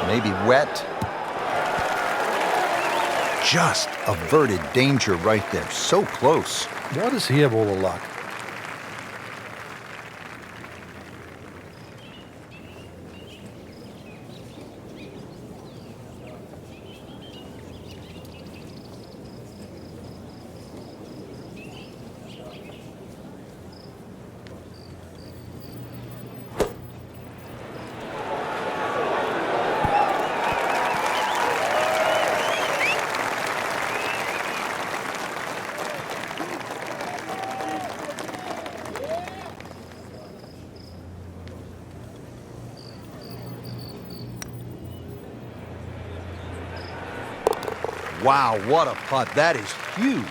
Maybe wet. Just averted danger right there. So close. Why does he have all the luck? Wow, what a putt. That is huge.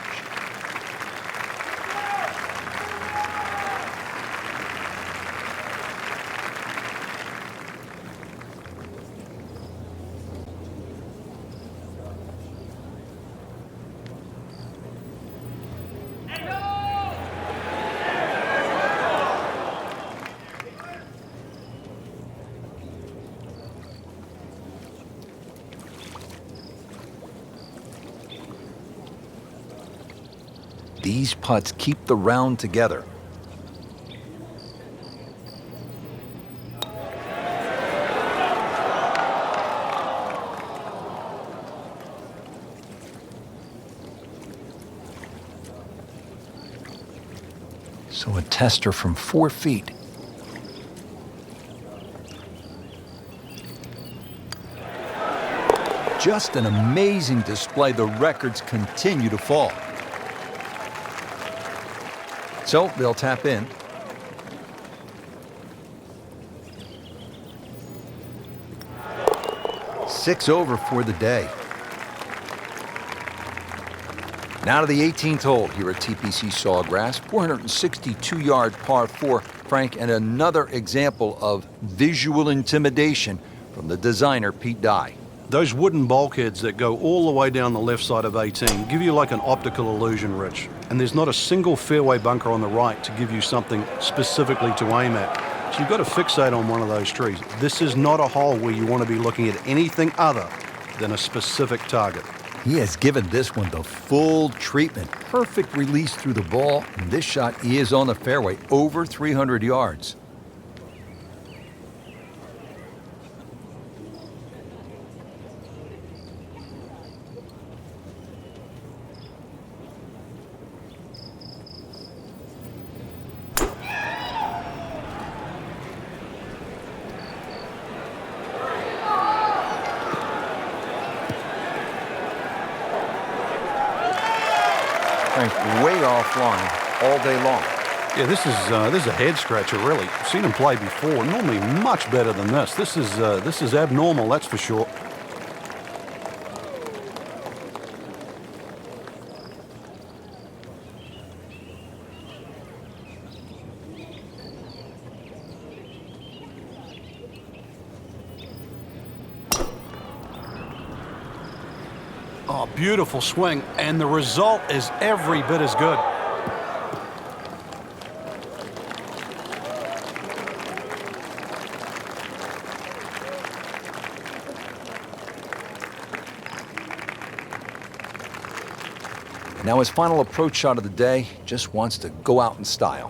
These putts keep the round together. So a tester from 4 feet. Just an amazing display. The records continue to fall. So they'll tap in. Six over for the day. Now to the 18th hole here at TPC Sawgrass, 462-yard par 4, Frank, and another example of visual intimidation from the designer, Pete Dye. Those wooden bulkheads that go all the way down the left side of 18 give you like an optical illusion, Rich. And there's not a single fairway bunker on the right to give you something specifically to aim at. So you've got to fixate on one of those trees. This is not a hole where you want to be looking at anything other than a specific target. He has given this one the full treatment. Perfect release through the ball. And this shot is on the fairway, over 300 yards. Way offline all day long. Yeah, this is a head scratcher, really. I've seen him play before. Normally much better than this. This is abnormal, that's for sure. Oh, beautiful swing, and the result is every bit as good. Now his final approach shot of the day, just wants to go out in style.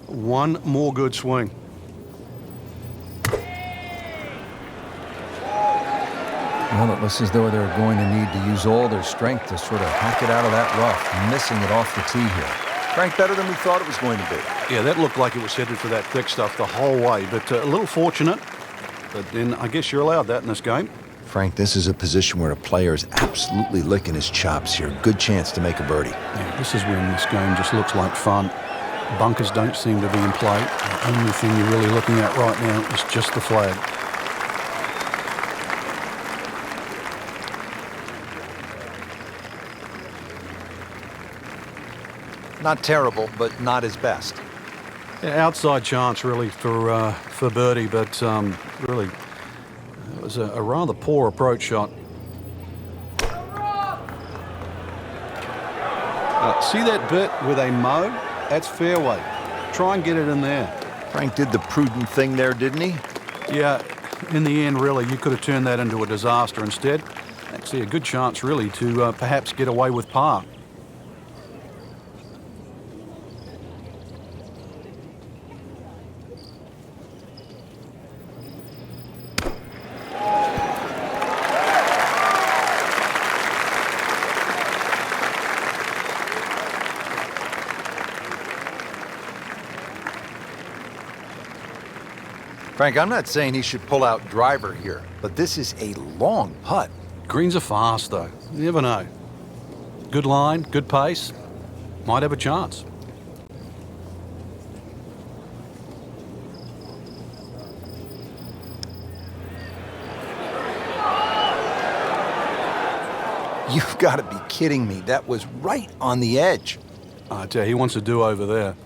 One more good swing. Well, it looks as though they're going to need to use all their strength to sort of hack it out of that rough, missing it off the tee here. Frank, better than we thought it was going to be. Yeah, that looked like it was headed for that thick stuff the whole way, but a little fortunate. But then I guess you're allowed that in this game. Frank, this is a position where a player is absolutely licking his chops here. Good chance to make a birdie. Yeah, this is when this game just looks like fun. Bunkers don't seem to be in play. The only thing you're really looking at right now is just the flag. Not terrible, but not his best. Yeah, outside chance, really, for birdie, but really, it was a rather poor approach shot. See that bit where they mow? That's fairway. Try and get it in there. Frank did the prudent thing there, didn't he? Yeah, in the end, really, you could have turned that into a disaster instead. Actually, a good chance, really, to perhaps get away with par. Frank, I'm not saying he should pull out driver here, but this is a long putt. Greens are fast, though. You never know. Good line, good pace. Might have a chance. You've got to be kidding me. That was right on the edge. I tell you, he wants a do-over there.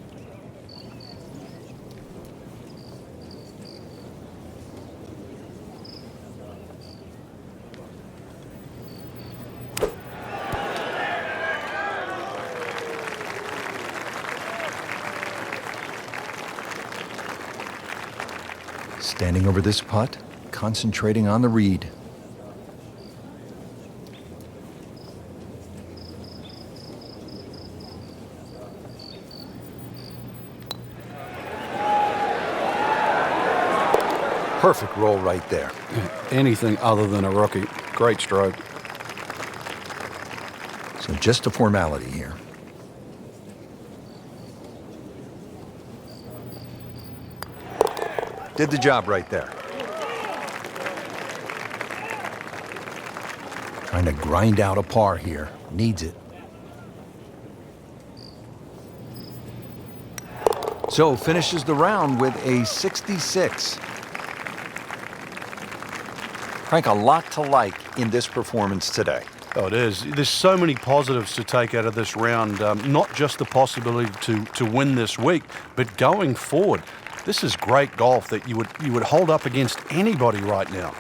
Standing over this putt, concentrating on the read. Perfect roll right there. Anything other than a rookie. Great stroke. So just a formality here. Did the job right there. Trying to grind out a par here. Needs it. So finishes the round with a 66. Frank, a lot to like in this performance today. Oh, it is. There's so many positives to take out of this round. Not just the possibility to win this week, but going forward. This is great golf that you would hold up against anybody right now.